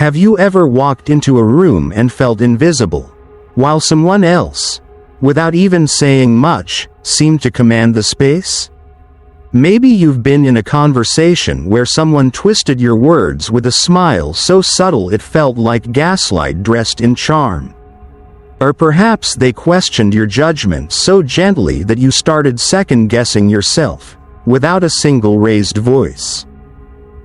Have you ever walked into a room and felt invisible, while someone else, without even saying much, seemed to command the space? Maybe you've been in a conversation where someone twisted your words with a smile so subtle it felt like gaslight dressed in charm. Or perhaps they questioned your judgment so gently that you started second-guessing yourself, without a single raised voice.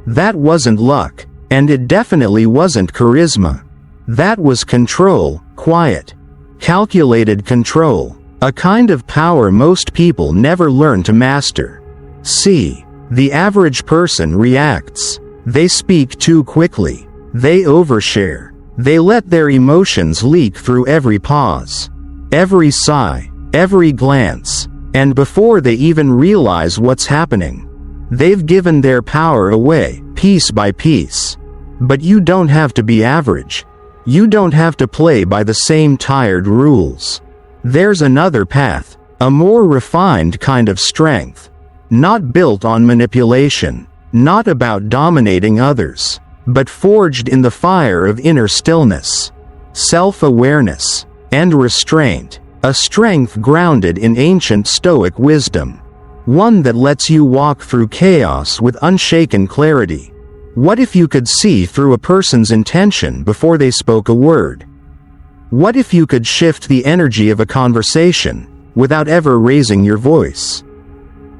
That wasn't luck, and it definitely wasn't charisma. That was control, quiet, calculated control, a kind of power most people never learn to master. See, the average person reacts. They speak too quickly. They overshare. They let their emotions leak through every pause, every sigh, every glance, and before they even realize what's happening, they've given their power away, piece by piece. But you don't have to be average. You don't have to play by the same tired rules. There's another path, a more refined kind of strength. Not built on manipulation, not about dominating others, but forged in the fire of inner stillness, self-awareness, and restraint, a strength grounded in ancient Stoic wisdom, one that lets you walk through chaos with unshaken clarity. What if you could see through a person's intention before they spoke a word? What if you could shift the energy of a conversation without ever raising your voice?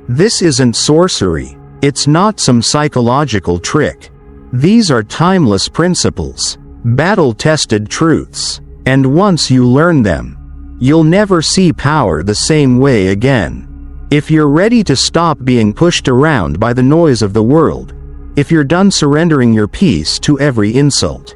This isn't sorcery. It's not some psychological trick. These are timeless principles, battle-tested truths, and once you learn them, you'll never see power the same way again. If you're ready to stop being pushed around by the noise of the world, if you're done surrendering your peace to every insult,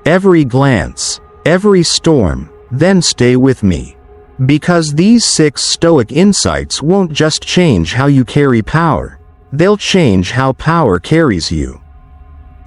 every glance, every storm, then stay with me. Because these 6 Stoic insights won't just change how you carry power, they'll change how power carries you.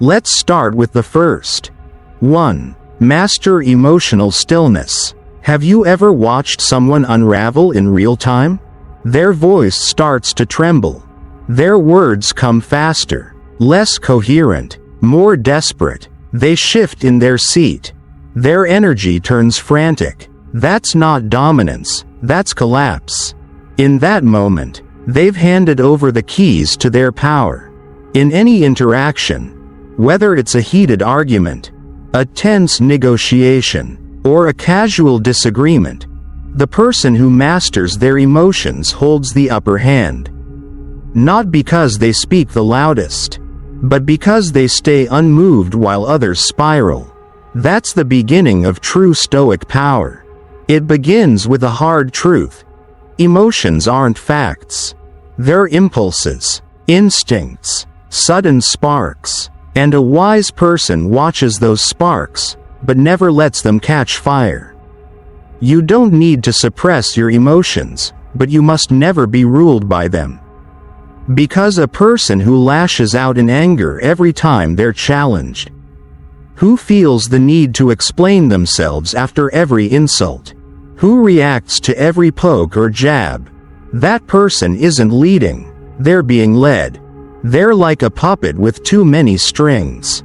Let's start with the first. 1. Master emotional stillness. Have you ever watched someone unravel in real time? Their voice starts to tremble. Their words come faster, less coherent, more desperate. They shift in their seat. Their energy turns frantic. That's not dominance, that's collapse. In that moment, they've handed over the keys to their power. In any interaction, whether it's a heated argument, a tense negotiation, or a casual disagreement, the person who masters their emotions holds the upper hand. Not because they speak the loudest, but because they stay unmoved while others spiral. That's the beginning of true Stoic power. It begins with a hard truth. Emotions aren't facts. They're impulses, instincts, sudden sparks, and a wise person watches those sparks, but never lets them catch fire. You don't need to suppress your emotions, but you must never be ruled by them. Because a person who lashes out in anger every time they're challenged, who feels the need to explain themselves after every insult, who reacts to every poke or jab, that person isn't leading, they're being led. They're like a puppet with too many strings,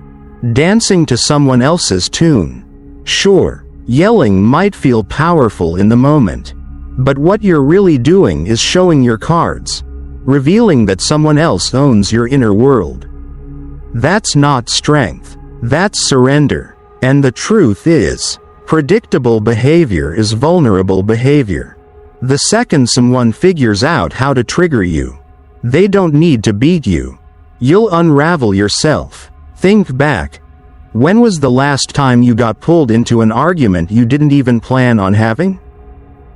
dancing to someone else's tune. Sure, yelling might feel powerful in the moment, but what you're really doing is showing your cards, revealing that someone else owns your inner world. That's not strength. That's surrender. And the truth is, predictable behavior is vulnerable behavior. The second someone figures out how to trigger you, they don't need to beat you. You'll unravel yourself. Think back. When was the last time you got pulled into an argument you didn't even plan on having?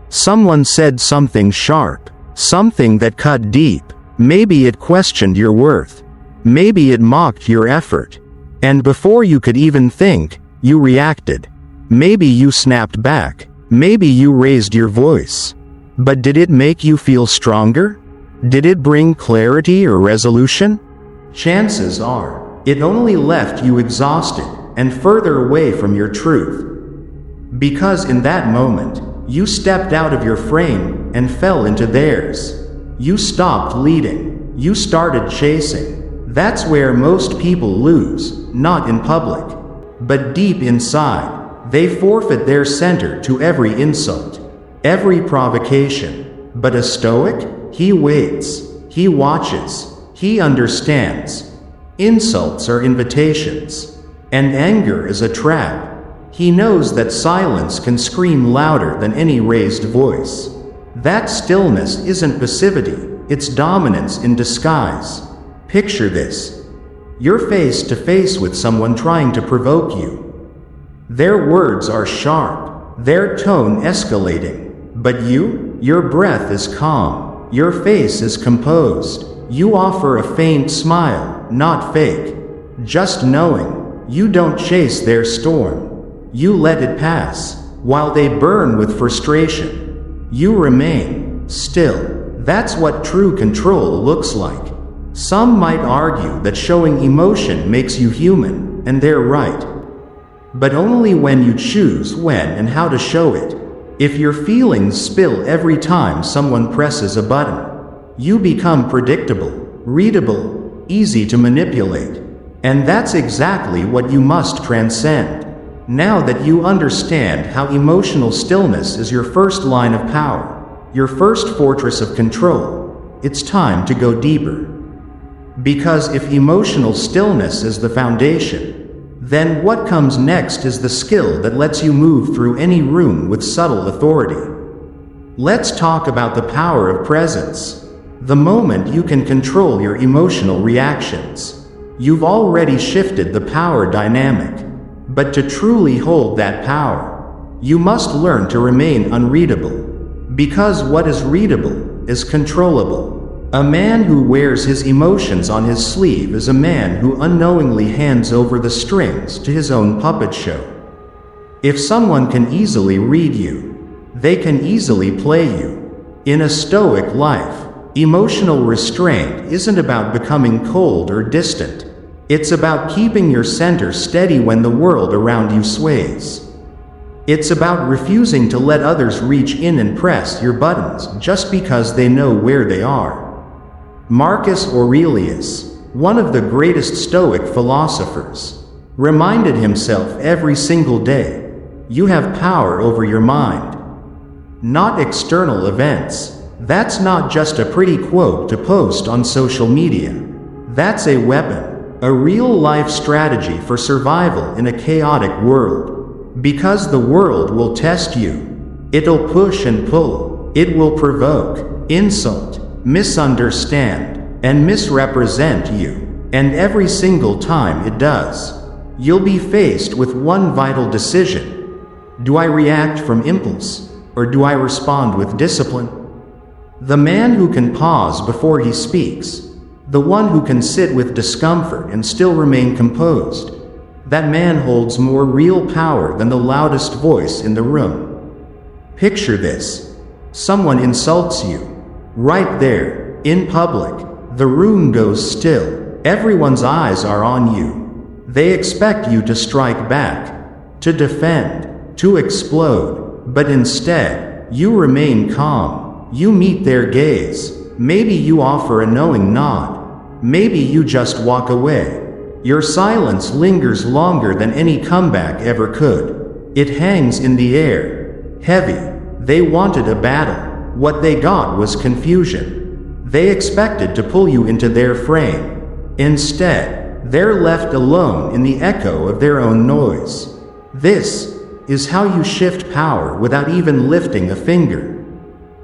Someone said something sharp, something that cut deep. Maybe it questioned your worth. Maybe it mocked your effort. And before you could even think, you reacted. Maybe you snapped back. Maybe you raised your voice. But did it make you feel stronger? Did it bring clarity or resolution? Chances are, it only left you exhausted and further away from your truth. Because in that moment, you stepped out of your frame and fell into theirs. You stopped leading. You started chasing. That's where most people lose, not in public, but deep inside, they forfeit their center to every insult, every provocation. But a Stoic? He waits, he watches, he understands. Insults are invitations, and anger is a trap. He knows that silence can scream louder than any raised voice. That stillness isn't passivity, it's dominance in disguise. Picture this. You're face to face with someone trying to provoke you. Their words are sharp, their tone escalating, but your breath is calm, your face is composed. You offer a faint smile, not fake. Just knowing, you don't chase their storm. You let it pass, while they burn with frustration. You remain still. That's what true control looks like. Some might argue that showing emotion makes you human, and they're right. But only when you choose when and how to show it. If your feelings spill every time someone presses a button, you become predictable, readable, easy to manipulate. And that's exactly what you must transcend. Now that you understand how emotional stillness is your first line of power, your first fortress of control, it's time to go deeper. Because if emotional stillness is the foundation, then what comes next is the skill that lets you move through any room with subtle authority. Let's talk about the power of presence. The moment you can control your emotional reactions, you've already shifted the power dynamic. But to truly hold that power, you must learn to remain unreadable. Because what is readable is controllable. A man who wears his emotions on his sleeve is a man who unknowingly hands over the strings to his own puppet show. If someone can easily read you, they can easily play you. In a Stoic life, emotional restraint isn't about becoming cold or distant. It's about keeping your center steady when the world around you sways. It's about refusing to let others reach in and press your buttons just because they know where they are. Marcus Aurelius, one of the greatest Stoic philosophers, reminded himself every single day, you have power over your mind, not external events. That's not just a pretty quote to post on social media. That's a weapon, a real-life strategy for survival in a chaotic world. Because the world will test you. It'll push and pull. It will provoke, insult, misunderstand, and misrepresent you. And every single time it does, you'll be faced with one vital decision. Do I react from impulse, or do I respond with discipline? The man who can pause before he speaks, the one who can sit with discomfort and still remain composed, that man holds more real power than the loudest voice in the room. Picture this. Someone insults you. Right there, in public, the room goes still. Everyone's eyes are on you. They expect you to strike back, to defend, to explode. But instead, you remain calm. You meet their gaze. Maybe you offer a knowing nod. Maybe you just walk away. Your silence lingers longer than any comeback ever could. It hangs in the air, heavy. They wanted a battle. What they got was confusion. They expected to pull you into their frame. Instead, they're left alone in the echo of their own noise. This is how you shift power without even lifting a finger.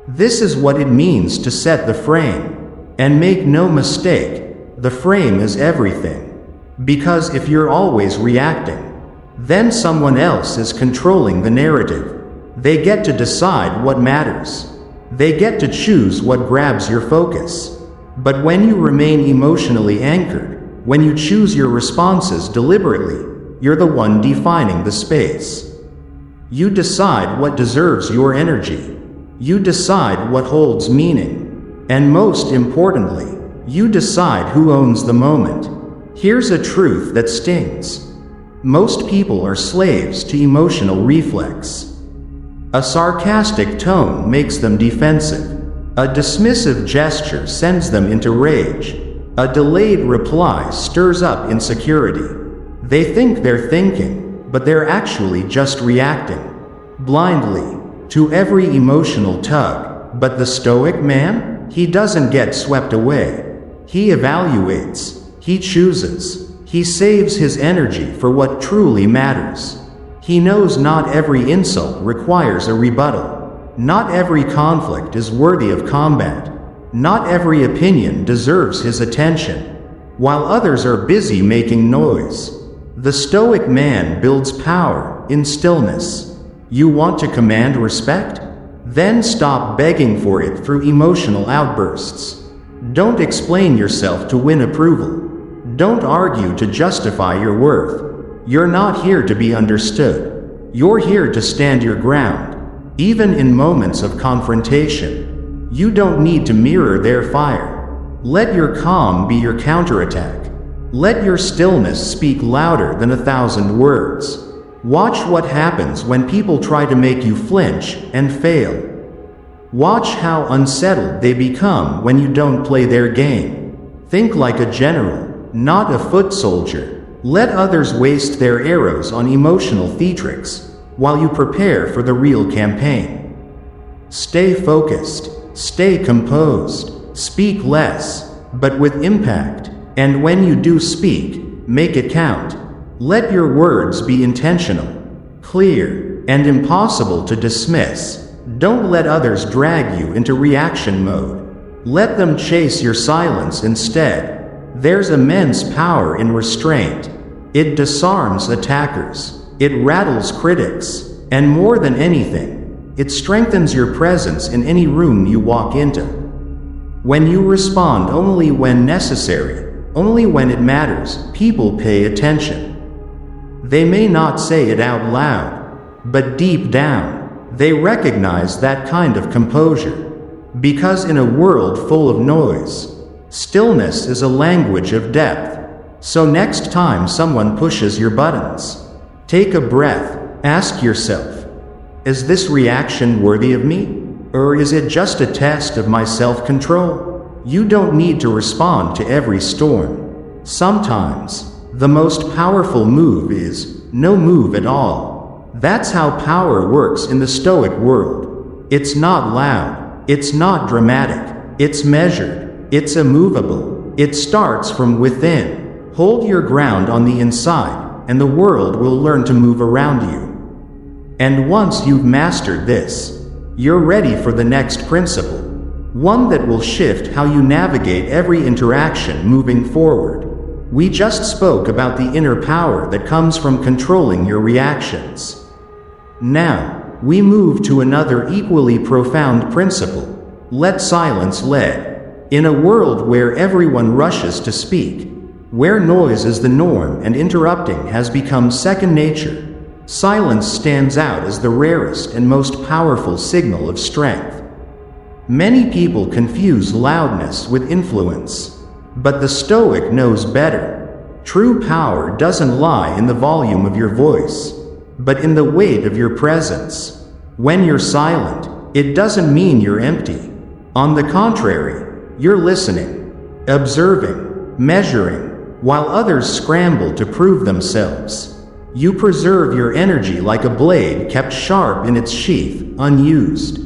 This is what it means to set the frame. And make no mistake, the frame is everything. Because if you're always reacting, then someone else is controlling the narrative. They get to decide what matters. They get to choose what grabs your focus. But when you remain emotionally anchored, when you choose your responses deliberately, you're the one defining the space. You decide what deserves your energy. You decide what holds meaning. And most importantly, you decide who owns the moment. Here's a truth that stings. Most people are slaves to emotional reflex. A sarcastic tone makes them defensive. A dismissive gesture sends them into rage. A delayed reply stirs up insecurity. They think they're thinking, but they're actually just reacting blindly to every emotional tug. But the Stoic man? He doesn't get swept away. He evaluates. He chooses. He saves his energy for what truly matters. He knows not every insult requires a rebuttal. Not every conflict is worthy of combat. Not every opinion deserves his attention, while others are busy making noise. The Stoic man builds power in stillness. You want to command respect? Then stop begging for it through emotional outbursts. Don't explain yourself to win approval. Don't argue to justify your worth. You're not here to be understood. You're here to stand your ground. Even in moments of confrontation, you don't need to mirror their fire. Let your calm be your counterattack. Let your stillness speak louder than 1,000 words. Watch what happens when people try to make you flinch and fail. Watch how unsettled they become when you don't play their game. Think like a general, not a foot soldier. Let others waste their arrows on emotional theatrics, while you prepare for the real campaign. Stay focused, stay composed, speak less, but with impact, and when you do speak, make it count. Let your words be intentional, clear, and impossible to dismiss. Don't let others drag you into reaction mode. Let them chase your silence instead. There's immense power in restraint. It disarms attackers. It rattles critics, and more than anything, it strengthens your presence in any room you walk into. When you respond only when necessary, only when it matters, people pay attention. They may not say it out loud, but deep down, they recognize that kind of composure. Because in a world full of noise, stillness is a language of depth. So next time someone pushes your buttons, take a breath, ask yourself, is this reaction worthy of me? Or is it just a test of my self-control? You don't need to respond to every storm. Sometimes, the most powerful move is no move at all. That's how power works in the Stoic world. It's not loud, it's not dramatic, it's measured, it's immovable, it starts from within. Hold your ground on the inside, and the world will learn to move around you. And once you've mastered this, you're ready for the next principle, one that will shift how you navigate every interaction moving forward. We just spoke about the inner power that comes from controlling your reactions. Now, we move to another equally profound principle. Let silence lead. In a world where everyone rushes to speak, where noise is the norm and interrupting has become second nature, silence stands out as the rarest and most powerful signal of strength. Many people confuse loudness with influence, but the Stoic knows better. True power doesn't lie in the volume of your voice, but in the weight of your presence. When you're silent, it doesn't mean you're empty. On the contrary, you're listening, observing, measuring, while others scramble to prove themselves. You preserve your energy like a blade kept sharp in its sheath, unused,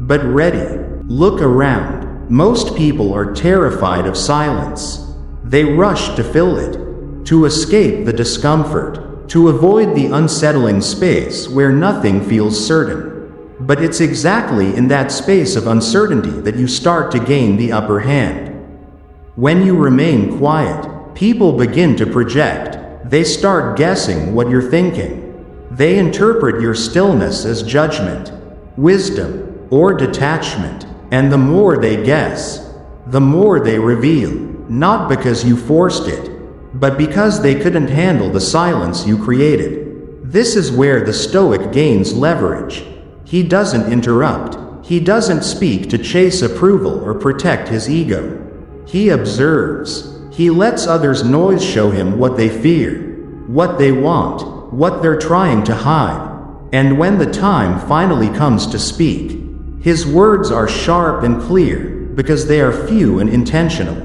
but ready. Look around. Most people are terrified of silence. They rush to fill it, to escape the discomfort, to avoid the unsettling space where nothing feels certain. But it's exactly in that space of uncertainty that you start to gain the upper hand. When you remain quiet, people begin to project. They start guessing what you're thinking. They interpret your stillness as judgment, wisdom, or detachment. And the more they guess, the more they reveal. Not because you forced it, but because they couldn't handle the silence you created. This is where the Stoic gains leverage. He doesn't interrupt. He doesn't speak to chase approval or protect his ego. He observes. He lets others' noise show him what they fear, what they want, what they're trying to hide. And when the time finally comes to speak, his words are sharp and clear, because they are few and intentional.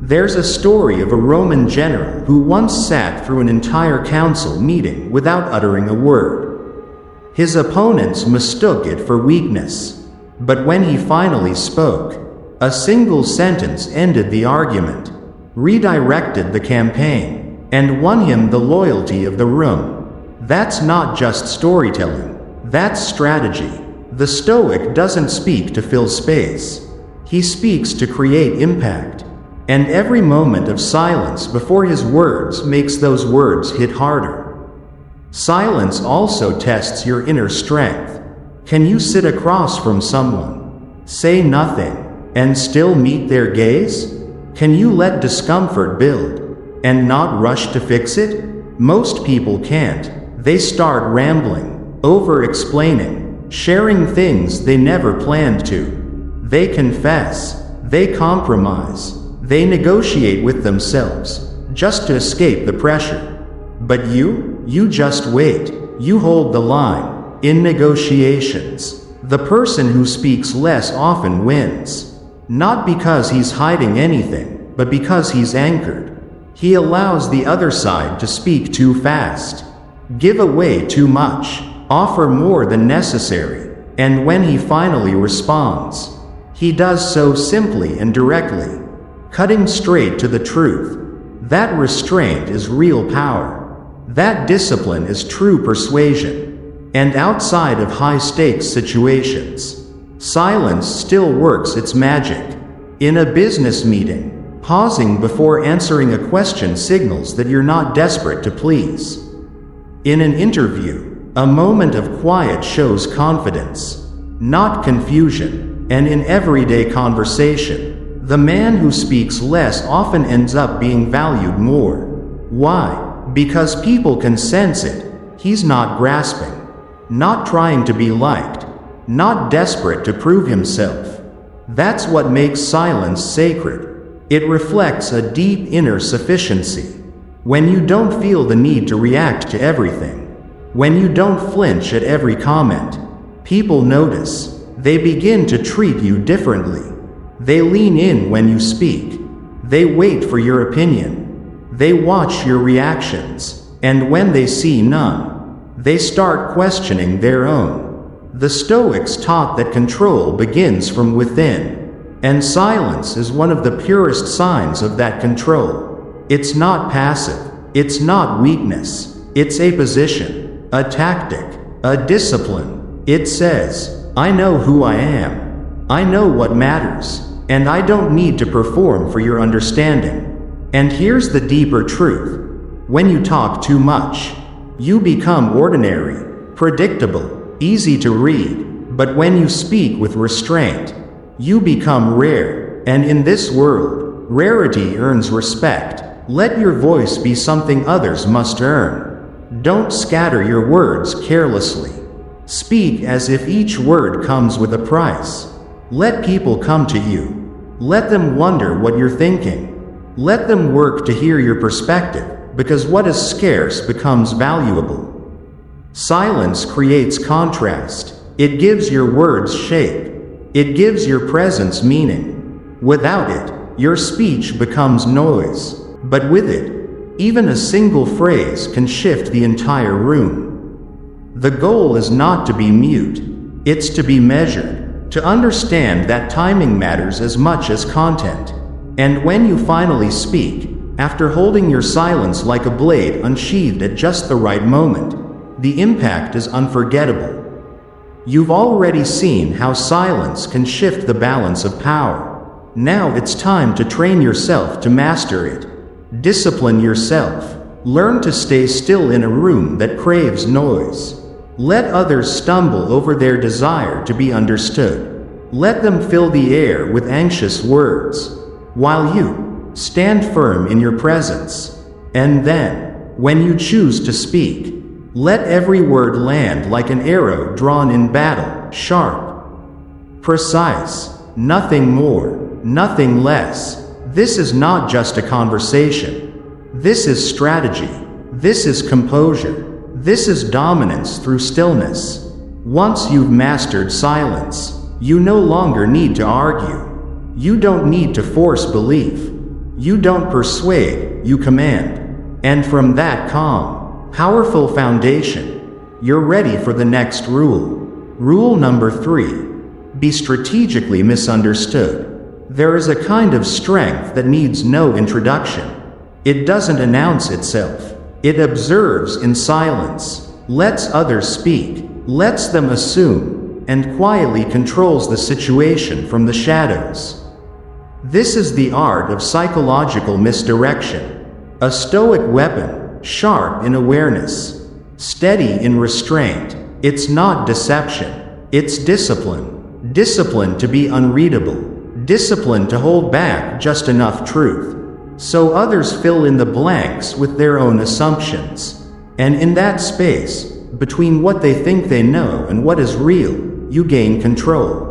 There's a story of a Roman general who once sat through an entire council meeting without uttering a word. His opponents mistook it for weakness, but when he finally spoke, a single sentence ended the argument, redirected the campaign, and won him the loyalty of the room. That's not just storytelling, that's strategy. The Stoic doesn't speak to fill space. He speaks to create impact. And every moment of silence before his words makes those words hit harder. Silence also tests your inner strength. Can you sit across from someone, say nothing, and still meet their gaze? Can you let discomfort build, and not rush to fix it? Most people can't. They start rambling, over-explaining, sharing things they never planned to. They confess, they compromise, they negotiate with themselves, just to escape the pressure. But you just wait. You hold the line. In negotiations, the person who speaks less often wins. Not because he's hiding anything, but because he's anchored. He allows the other side to speak too fast, give away too much, offer more than necessary, and when he finally responds, he does so simply and directly, cutting straight to the truth. That restraint is real power. That discipline is true persuasion. And outside of high-stakes situations, silence still works its magic. In a business meeting, pausing before answering a question signals that you're not desperate to please. In an interview, a moment of quiet shows confidence, not confusion. And in everyday conversation, the man who speaks less often ends up being valued more. Why? Because people can sense it. He's not grasping, not trying to be liked, not desperate to prove himself. That's what makes silence sacred. It reflects a deep inner sufficiency. When you don't feel the need to react to everything, when you don't flinch at every comment, people notice. They begin to treat you differently. They lean in when you speak. They wait for your opinion. They watch your reactions. And when they see none, they start questioning their own. The Stoics taught that control begins from within. And silence is one of the purest signs of that control. It's not passive. It's not weakness. It's a position, a tactic, a discipline. It says, I know who I am. I know what matters. And I don't need to perform for your understanding. And here's the deeper truth. When you talk too much, you become ordinary, predictable, easy to read. But when you speak with restraint, you become rare. And in this world, rarity earns respect. Let your voice be something others must earn. Don't scatter your words carelessly. Speak as if each word comes with a price. Let people come to you. Let them wonder what you're thinking. Let them work to hear your perspective, because what is scarce becomes valuable. Silence creates contrast. It gives your words shape. It gives your presence meaning. Without it, your speech becomes noise. But with it, even a single phrase can shift the entire room. The goal is not to be mute. It's to be measured. To understand that timing matters as much as content. And when you finally speak, after holding your silence like a blade unsheathed at just the right moment, the impact is unforgettable. You've already seen how silence can shift the balance of power. Now it's time to train yourself to master it. Discipline yourself. Learn to stay still in a room that craves noise. Let others stumble over their desire to be understood. Let them fill the air with anxious words, while you stand firm in your presence. And then, when you choose to speak, let every word land like an arrow drawn in battle, sharp, precise, nothing more, nothing less. This is not just a conversation. This is strategy. This is composure. This is dominance through stillness. Once you've mastered silence, you no longer need to argue. You don't need to force belief. You don't persuade, you command. And from that calm, powerful foundation, you're ready for the next rule. Rule number 3. Be strategically misunderstood. There is a kind of strength that needs no introduction. It doesn't announce itself. It observes in silence, lets others speak, lets them assume, and quietly controls the situation from the shadows. This is the art of psychological misdirection. A Stoic weapon, sharp in awareness, steady in restraint. It's not deception, it's discipline. Discipline to be unreadable. Discipline to hold back just enough truth, so others fill in the blanks with their own assumptions. And in that space, between what they think they know and what is real, you gain control.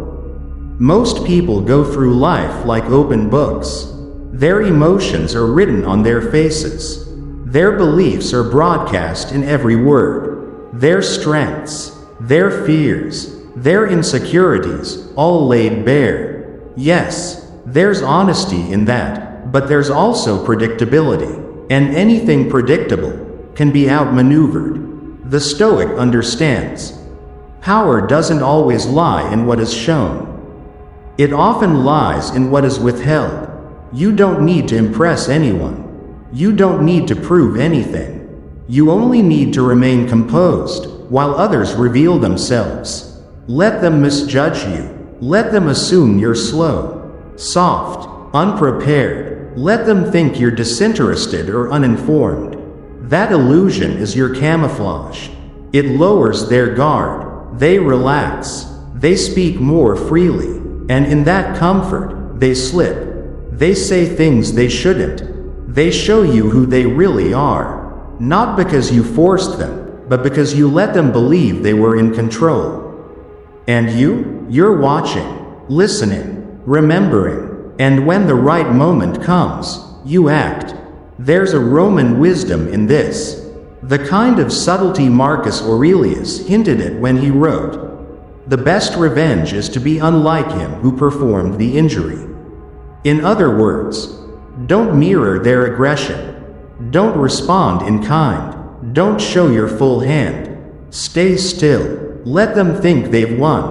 Most people go through life like open books. Their emotions are written on their faces. Their beliefs are broadcast in every word. Their strengths, their fears, their insecurities, all laid bare. Yes, there's honesty in that, but there's also predictability. And anything predictable can be outmaneuvered. The Stoic understands. Power doesn't always lie in what is shown. It often lies in what is withheld. You don't need to impress anyone. You don't need to prove anything. You only need to remain composed, while others reveal themselves. Let them misjudge you. Let them assume you're slow, soft, unprepared. Let them think you're disinterested or uninformed. That illusion is your camouflage. It lowers their guard. They relax. They speak more freely. And in that comfort, they slip. They say things they shouldn't. They show you who they really are. Not because you forced them, but because you let them believe they were in control. And you're watching, listening, remembering. And when the right moment comes, you act. There's a Roman wisdom in this. The kind of subtlety Marcus Aurelius hinted at when he wrote, "The best revenge is to be unlike him who performed the injury." In other words, don't mirror their aggression. Don't respond in kind. Don't show your full hand. Stay still. Let them think they've won.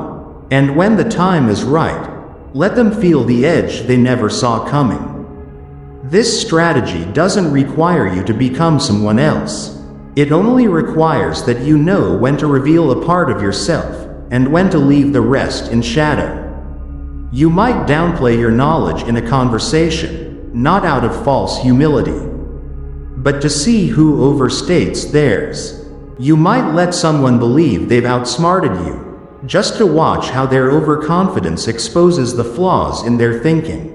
And when the time is right, let them feel the edge they never saw coming. This strategy doesn't require you to become someone else. It only requires that you know when to reveal a part of yourself and when to leave the rest in shadow. You might downplay your knowledge in a conversation, not out of false humility, but to see who overstates theirs. You might let someone believe they've outsmarted you, just to watch how their overconfidence exposes the flaws in their thinking.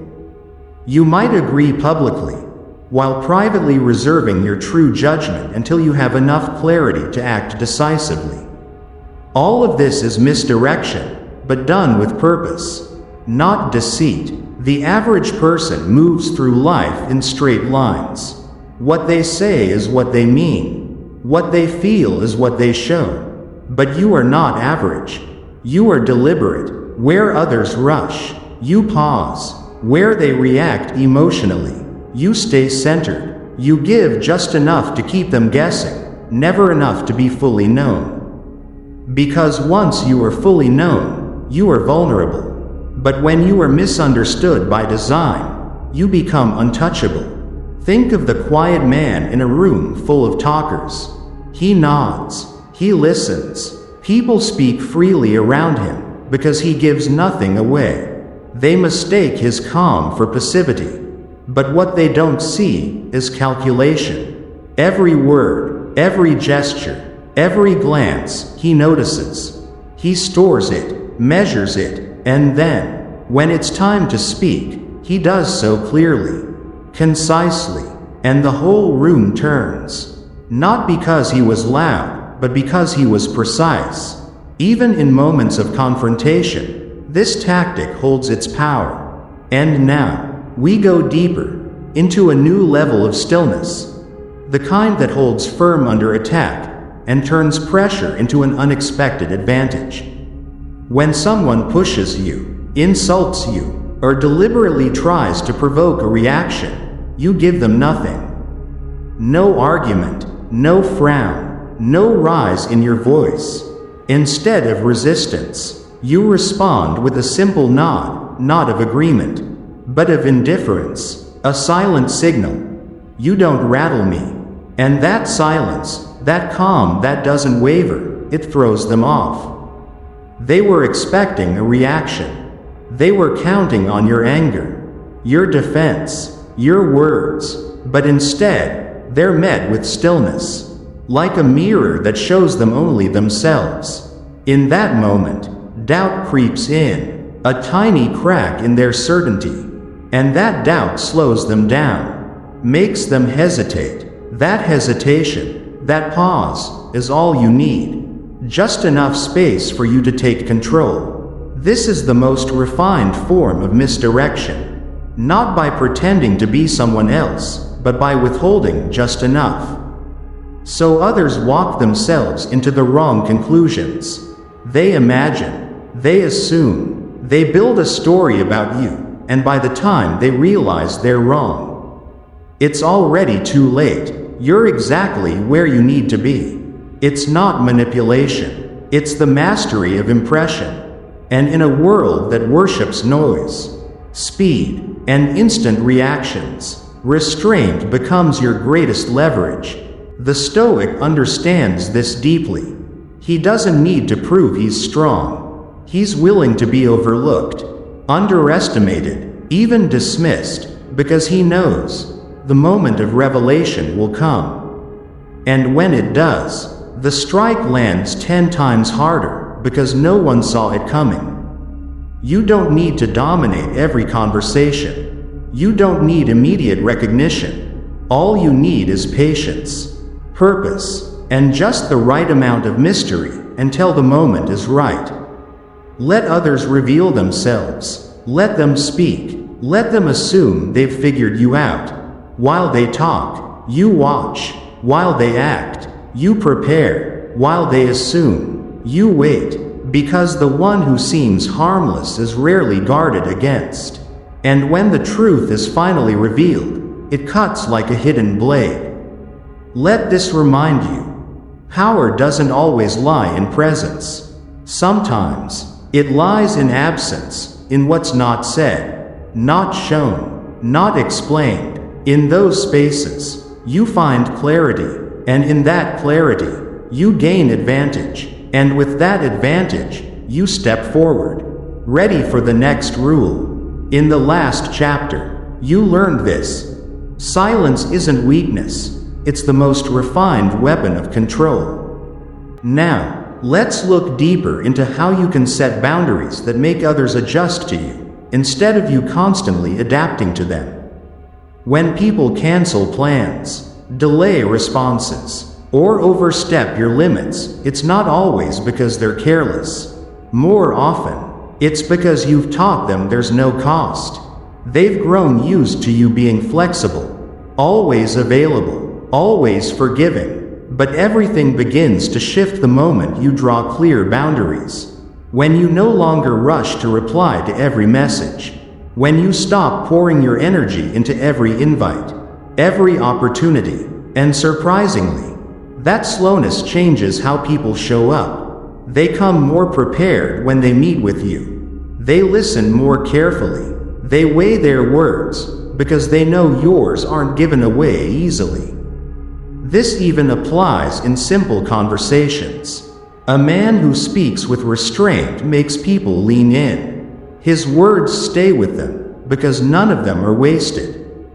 You might agree publicly, while privately reserving your true judgment until you have enough clarity to act decisively. All of this is misdirection, but done with purpose, not deceit. The average person moves through life in straight lines. What they say is what they mean. What they feel is what they show. But you are not average. You are deliberate. Where others rush, you pause. Where they react emotionally, you stay centered. You give just enough to keep them guessing, never enough to be fully known. Because once you are fully known, you are vulnerable. But when you are misunderstood by design, you become untouchable. Think of the quiet man in a room full of talkers. He nods. He listens. People speak freely around him because he gives nothing away. They mistake his calm for passivity. But what they don't see is calculation. Every word, every gesture, every glance, he notices. He stores it, measures it, and then, when it's time to speak, he does so clearly, concisely, and the whole room turns. Not because he was loud, but because he was precise. Even in moments of confrontation, this tactic holds its power. And now, we go deeper, into a new level of stillness. The kind that holds firm under attack, and turns pressure into an unexpected advantage. When someone pushes you, insults you, or deliberately tries to provoke a reaction, you give them nothing. No argument, no frown, no rise in your voice. Instead of resistance, you respond with a simple nod, not of agreement, but of indifference, a silent signal. You don't rattle me. And that silence, that calm that doesn't waver, it throws them off. They were expecting a reaction. They were counting on your anger, your defense, your words, but instead, they're met with stillness, like a mirror that shows them only themselves. In that moment, doubt creeps in, a tiny crack in their certainty, and that doubt slows them down, makes them hesitate. That hesitation, that pause, is all you need. Just enough space for you to take control. This is the most refined form of misdirection. Not by pretending to be someone else, but by withholding just enough. So others walk themselves into the wrong conclusions. They imagine, they assume, they build a story about you, and by the time they realize they're wrong, it's already too late. You're exactly where you need to be. It's not manipulation. It's the mastery of impression. And in a world that worships noise, speed, and instant reactions, restraint becomes your greatest leverage. The Stoic understands this deeply. He doesn't need to prove he's strong. He's willing to be overlooked, underestimated, even dismissed, because he knows the moment of revelation will come. And when it does, the strike lands 10 times harder, because no one saw it coming. You don't need to dominate every conversation. You don't need immediate recognition. All you need is patience, purpose, and just the right amount of mystery until the moment is right. Let others reveal themselves. Let them speak. Let them assume they've figured you out. While they talk, you watch. While they act, you prepare. While they assume, you wait. Because the one who seems harmless is rarely guarded against. And when the truth is finally revealed, it cuts like a hidden blade. Let this remind you, power doesn't always lie in presence. Sometimes, it lies in absence, in what's not said, not shown, not explained. In those spaces, you find clarity, and in that clarity, you gain advantage, and with that advantage, you step forward, ready for the next rule. In the last chapter, you learned this. Silence isn't weakness, it's the most refined weapon of control. Now, let's look deeper into how you can set boundaries that make others adjust to you, instead of you constantly adapting to them. When people cancel plans, delay responses, or overstep your limits, it's not always because they're careless. More often, it's because you've taught them there's no cost. They've grown used to you being flexible, always available, always forgiving. But everything begins to shift the moment you draw clear boundaries. When you no longer rush to reply to every message. When you stop pouring your energy into every invite, every opportunity, and surprisingly, that slowness changes how people show up. They come more prepared when they meet with you. They listen more carefully. They weigh their words, because they know yours aren't given away easily. This even applies in simple conversations. A man who speaks with restraint makes people lean in. His words stay with them, because none of them are wasted.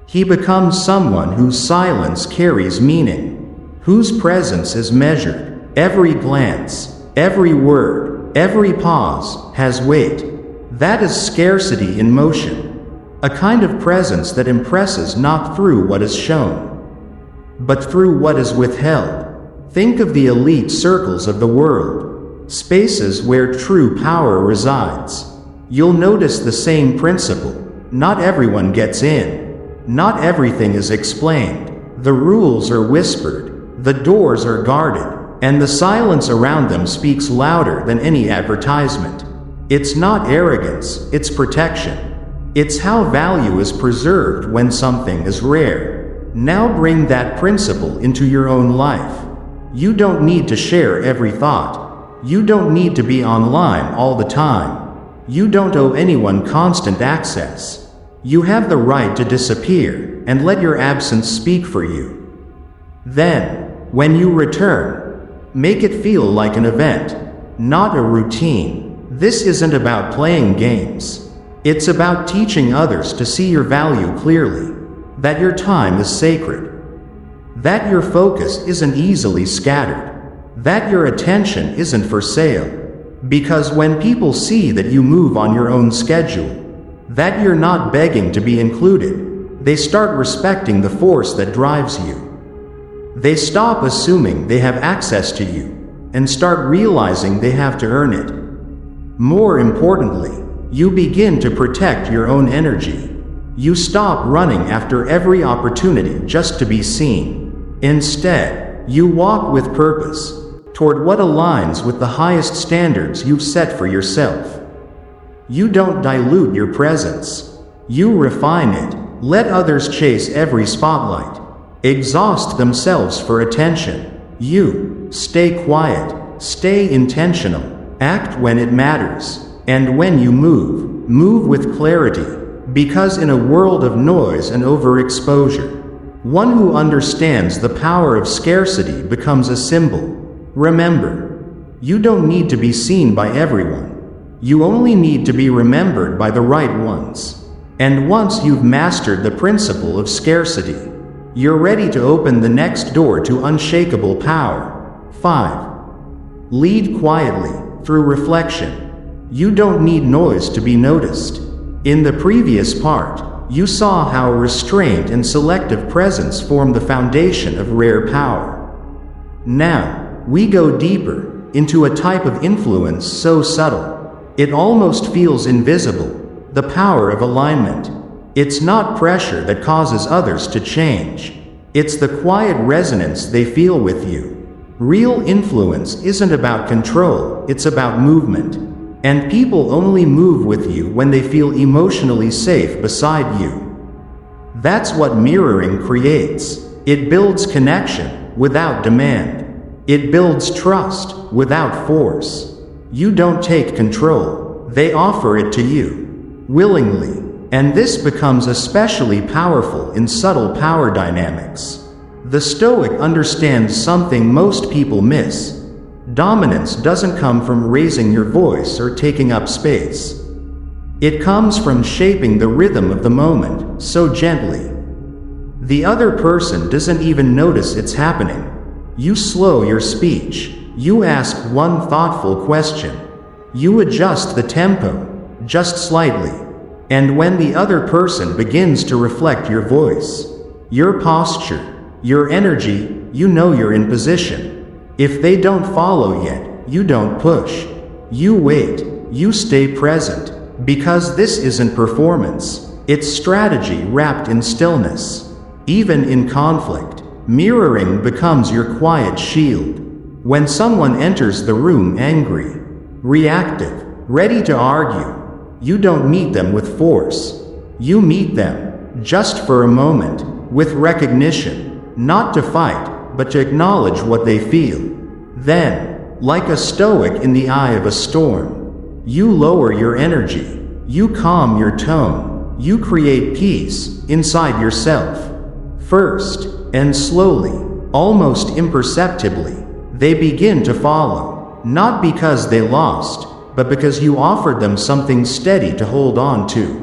He becomes someone whose silence carries meaning, whose presence is measured. Every glance, every word, every pause has weight. That is scarcity in motion, a kind of presence that impresses not through what is shown, but through what is withheld. Think of the elite circles of the world, spaces where true power resides. You'll notice the same principle. Not everyone gets in. Not everything is explained. The rules are whispered. The doors are guarded. And the silence around them speaks louder than any advertisement. It's not arrogance, it's protection. It's how value is preserved when something is rare. Now bring that principle into your own life. You don't need to share every thought. You don't need to be online all the time. You don't owe anyone constant access. You have the right to disappear and let your absence speak for you. Then, when you return, make it feel like an event, not a routine. This isn't about playing games. It's about teaching others to see your value clearly, that your time is sacred, that your focus isn't easily scattered, that your attention isn't for sale. Because when people see that you move on your own schedule, that you're not begging to be included, they start respecting the force that drives you. They stop assuming they have access to you and start realizing they have to earn it. More importantly, you begin to protect your own energy. You stop running after every opportunity just to be seen. Instead, you walk with purpose toward what aligns with the highest standards you've set for yourself. You don't dilute your presence. You refine it. Let others chase every spotlight, exhaust themselves for attention. You stay quiet, stay intentional, act when it matters, and when you move, move with clarity, because in a world of noise and overexposure, one who understands the power of scarcity becomes a symbol. Remember, you don't need to be seen by everyone. You only need to be remembered by the right ones. And once you've mastered the principle of scarcity, you're ready to open the next door to unshakable power. 5. Lead quietly, through reflection. You don't need noise to be noticed. In the previous part, you saw how restraint and selective presence form the foundation of rare power. Now, we go deeper, into a type of influence so subtle, it almost feels invisible. The power of alignment. It's not pressure that causes others to change. It's the quiet resonance they feel with you. Real influence isn't about control, it's about movement. And people only move with you when they feel emotionally safe beside you. That's what mirroring creates. It builds connection without demand. It builds trust without force. You don't take control, they offer it to you. Willingly, and this becomes especially powerful in subtle power dynamics. The Stoic understands something most people miss. Dominance doesn't come from raising your voice or taking up space. It comes from shaping the rhythm of the moment, so gently. The other person doesn't even notice it's happening. You slow your speech. You ask one thoughtful question. You adjust the tempo, just slightly. And when the other person begins to reflect your voice, your posture, your energy, you know you're in position. If they don't follow yet, you don't push. You wait, you stay present, because this isn't performance, it's strategy wrapped in stillness. Even in conflict, mirroring becomes your quiet shield. When someone enters the room angry, reactive, ready to argue, you don't meet them with force. You meet them, just for a moment, with recognition, not to fight, but to acknowledge what they feel. Then, like a stoic in the eye of a storm, you lower your energy, you calm your tone, you create peace inside yourself. First, and slowly, almost imperceptibly, they begin to follow, not because they lost, but because you offered them something steady to hold on to.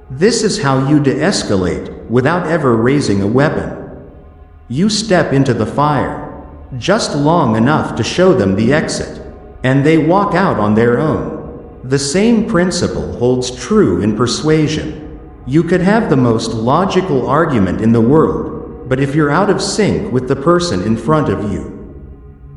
This is how you de-escalate without ever raising a weapon. You step into the fire, just long enough to show them the exit, and they walk out on their own. The same principle holds true in persuasion. You could have the most logical argument in the world, but if you're out of sync with the person in front of you,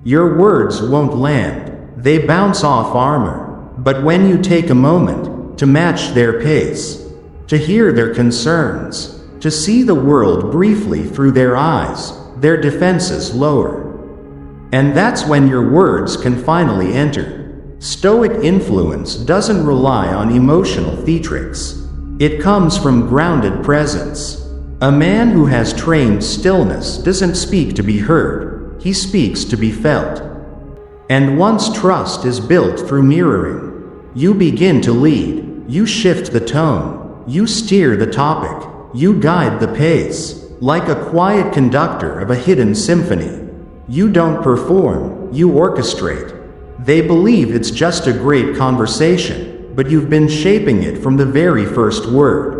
your words won't land. They bounce off armor. But when you take a moment to match their pace, to hear their concerns, to see the world briefly through their eyes, their defenses lower. And that's when your words can finally enter. Stoic influence doesn't rely on emotional theatrics. It comes from grounded presence. A man who has trained stillness doesn't speak to be heard, he speaks to be felt. And once trust is built through mirroring, you begin to lead, you shift the tone, you steer the topic, you guide the pace, like a quiet conductor of a hidden symphony. You don't perform, you orchestrate. They believe it's just a great conversation, but you've been shaping it from the very first word.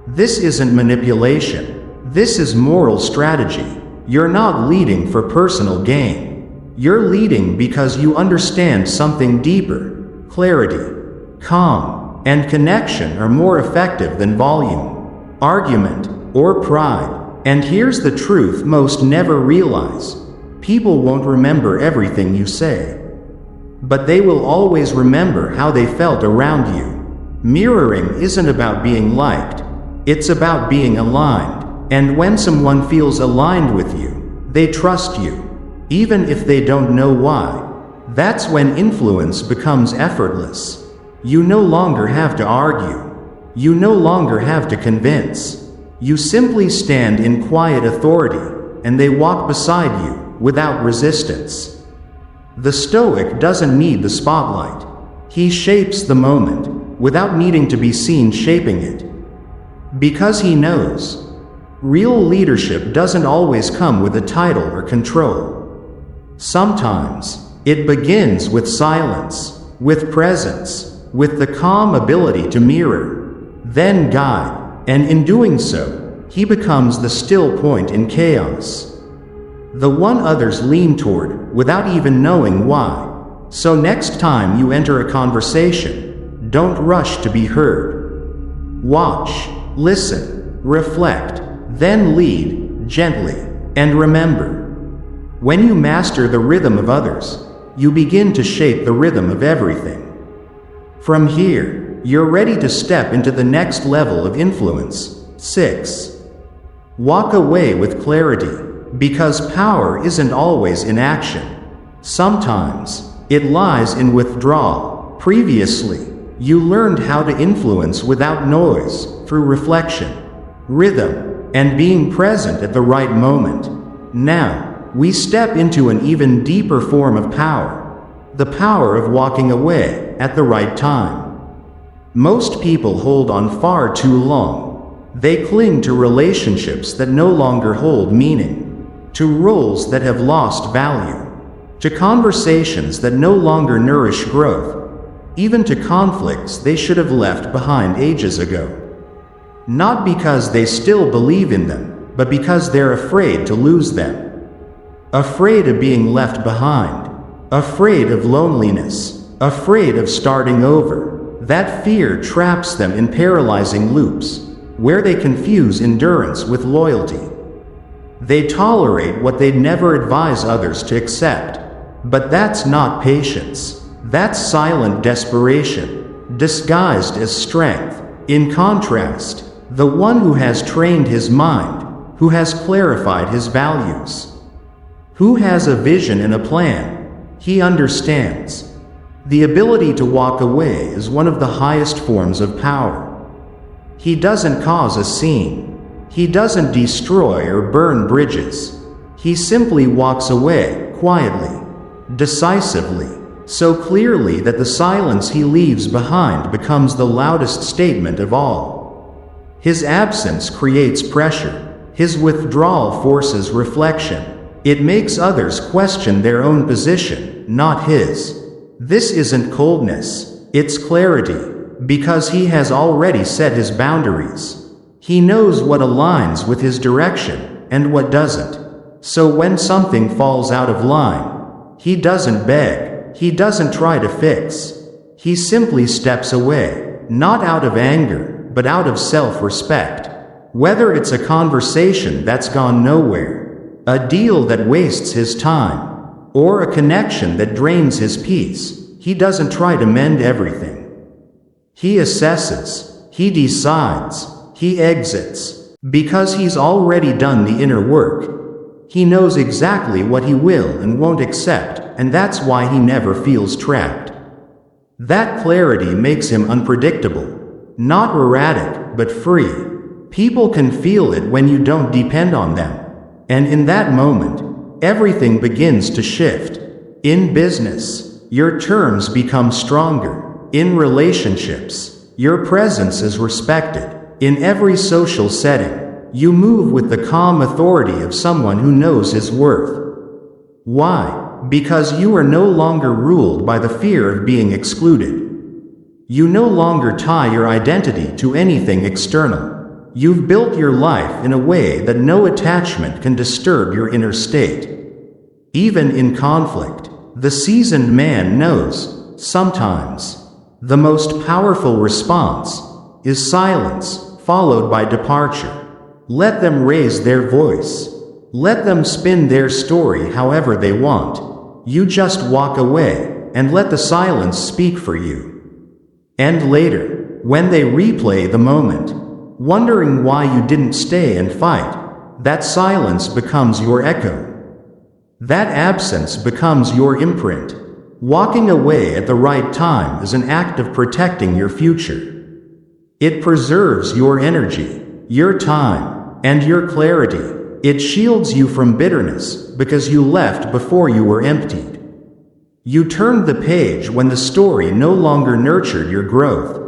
This isn't manipulation. This is moral strategy. You're not leading for personal gain. You're leading because you understand something deeper. Clarity, calm, and connection are more effective than volume, argument, or pride. And here's the truth most never realize. People won't remember everything you say, but they will always remember how they felt around you. Mirroring isn't about being liked, it's about being aligned. And when someone feels aligned with you, they trust you, even if they don't know why. That's when influence becomes effortless. You no longer have to argue. You no longer have to convince. You simply stand in quiet authority, and they walk beside you without resistance. The Stoic doesn't need the spotlight. He shapes the moment, without needing to be seen shaping it. Because he knows, real leadership doesn't always come with a title or control. Sometimes, it begins with silence, with presence, with the calm ability to mirror, then guide, and in doing so, he becomes the still point in chaos. The one others lean toward, without even knowing why. So next time you enter a conversation, don't rush to be heard. Watch, listen, reflect, then lead, gently. And remember, when you master the rhythm of others, you begin to shape the rhythm of everything. From here, you're ready to step into the next level of influence. 6. Walk away with clarity. Because power isn't always in action. Sometimes, it lies in withdrawal. Previously, you learned how to influence without noise, through reflection, rhythm, and being present at the right moment. Now, we step into an even deeper form of power. The power of walking away, at the right time. Most people hold on far too long. They cling to relationships that no longer hold meaning. To roles that have lost value, to conversations that no longer nourish growth, even to conflicts they should have left behind ages ago. Not because they still believe in them, but because they're afraid to lose them. Afraid of being left behind, afraid of loneliness, afraid of starting over. That fear traps them in paralyzing loops, where they confuse endurance with loyalty. They tolerate what they'd never advise others to accept. But that's not patience. That's silent desperation, disguised as strength. In contrast, the one who has trained his mind, who has clarified his values, who has a vision and a plan, he understands. The ability to walk away is one of the highest forms of power. He doesn't cause a scene. He doesn't destroy or burn bridges. He simply walks away, quietly, decisively, so clearly that the silence he leaves behind becomes the loudest statement of all. His absence creates pressure. His withdrawal forces reflection. It makes others question their own position, not his. This isn't coldness, it's clarity, because he has already set his boundaries. He knows what aligns with his direction, and what doesn't. So when something falls out of line, he doesn't beg, he doesn't try to fix. He simply steps away, not out of anger, but out of self-respect. Whether it's a conversation that's gone nowhere, a deal that wastes his time, or a connection that drains his peace, he doesn't try to mend everything. He assesses, he decides, he exits, because he's already done the inner work. He knows exactly what he will and won't accept, and that's why he never feels trapped. That clarity makes him unpredictable. Not erratic, but free. People can feel it when you don't depend on them. And in that moment, everything begins to shift. In business, your terms become stronger. In relationships, your presence is respected. In every social setting, you move with the calm authority of someone who knows his worth. Why? Because you are no longer ruled by the fear of being excluded. You no longer tie your identity to anything external. You've built your life in a way that no attachment can disturb your inner state. Even in conflict, the seasoned man knows, sometimes, the most powerful response is silence, followed by departure. Let them raise their voice. Let them spin their story however they want. You just walk away, and let the silence speak for you. And later, when they replay the moment, wondering why you didn't stay and fight, that silence becomes your echo. That absence becomes your imprint. Walking away at the right time is an act of protecting your future. It preserves your energy, your time, and your clarity. It shields you from bitterness because you left before you were emptied. You turned the page when the story no longer nurtured your growth.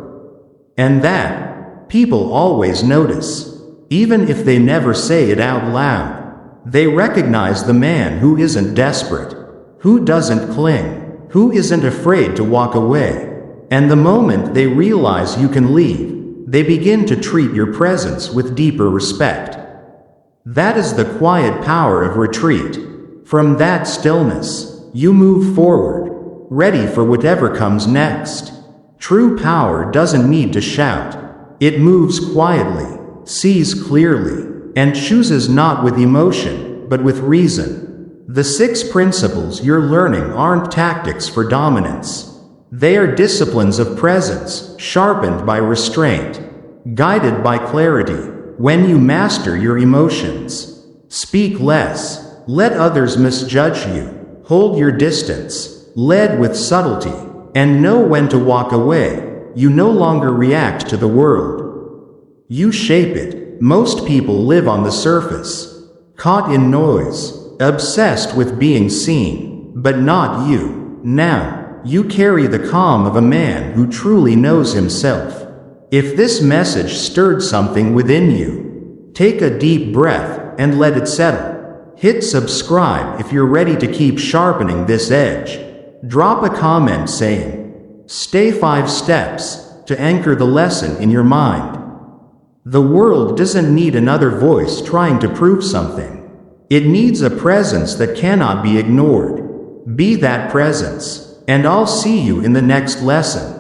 And that, people always notice. Even if they never say it out loud, they recognize the man who isn't desperate, who doesn't cling, who isn't afraid to walk away. And the moment they realize you can leave, they begin to treat your presence with deeper respect. That is the quiet power of retreat. From that stillness, you move forward, ready for whatever comes next. True power doesn't need to shout. It moves quietly, sees clearly, and chooses not with emotion, but with reason. The 6 principles you're learning aren't tactics for dominance. They are disciplines of presence, sharpened by restraint, guided by clarity. When you master your emotions, speak less, let others misjudge you, hold your distance, lead with subtlety, and know when to walk away, you no longer react to the world. You shape it. Most people live on the surface, caught in noise, obsessed with being seen, but not you. Now, you carry the calm of a man who truly knows himself. If this message stirred something within you, take a deep breath and let it settle. Hit subscribe if you're ready to keep sharpening this edge. Drop a comment saying, "Stay 5 steps," to anchor the lesson in your mind. The world doesn't need another voice trying to prove something. It needs a presence that cannot be ignored. Be that presence, and I'll see you in the next lesson.